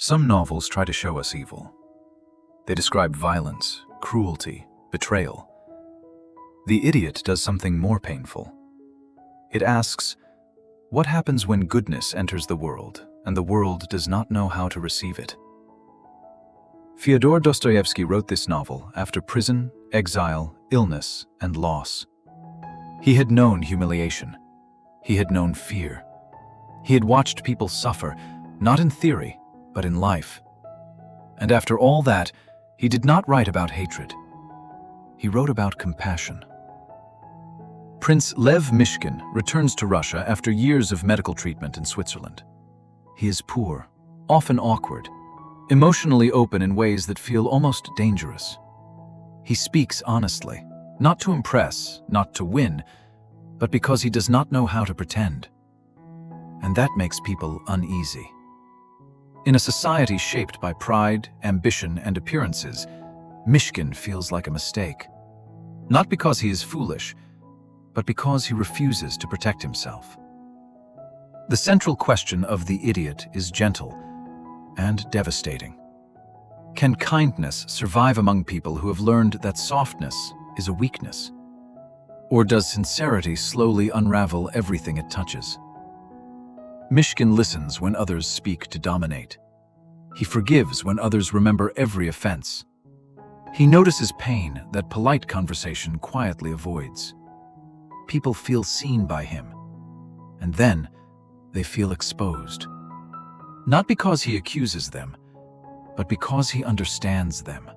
Some novels try to show us evil. They describe violence, cruelty, betrayal. The Idiot does something more painful. It asks, what happens when goodness enters the world and the world does not know how to receive it? Fyodor Dostoyevsky wrote this novel after prison, exile, illness, and loss. He had known humiliation. He had known fear. He had watched people suffer, not in theory, but in life. And after all that, he did not write about hatred. He wrote about compassion. Prince Lev Myshkin returns to Russia after years of medical treatment in Switzerland. He is poor, often awkward, emotionally open in ways that feel almost dangerous. He speaks honestly, not to impress, not to win, but because he does not know how to pretend. And that makes people uneasy. In a society shaped by pride, ambition, and appearances, Myshkin feels like a mistake. Not because he is foolish, but because he refuses to protect himself. The central question of The Idiot is gentle and devastating. Can kindness survive among people who have learned that softness is a weakness? Or does sincerity slowly unravel everything it touches? Myshkin listens when others speak to dominate. He forgives when others remember every offense. He notices pain that polite conversation quietly avoids. People feel seen by him, and then they feel exposed. Not because he accuses them, but because he understands them.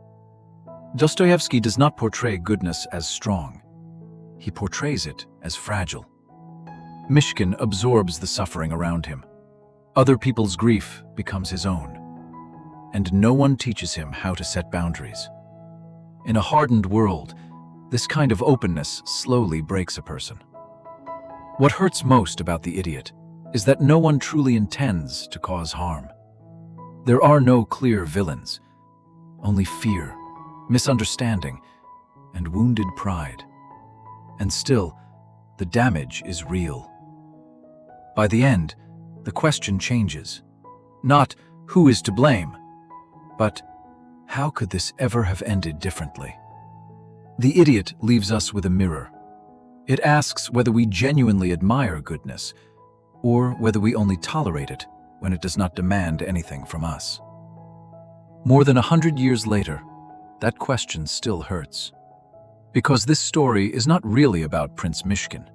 Dostoevsky does not portray goodness as strong. He portrays it as fragile. Myshkin absorbs the suffering around him. Other people's grief becomes his own. And no one teaches him how to set boundaries. In a hardened world, this kind of openness slowly breaks a person. What hurts most about The Idiot is that no one truly intends to cause harm. There are no clear villains, only fear, misunderstanding, and wounded pride. And still, the damage is real. By the end, the question changes. Not who is to blame, but how could this ever have ended differently? The Idiot leaves us with a mirror. It asks whether we genuinely admire goodness, or whether we only tolerate it when it does not demand anything from us. More than 100 years later, that question still hurts. Because this story is not really about Prince Myshkin.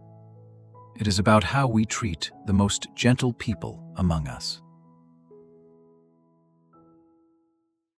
It is about how we treat the most gentle people among us.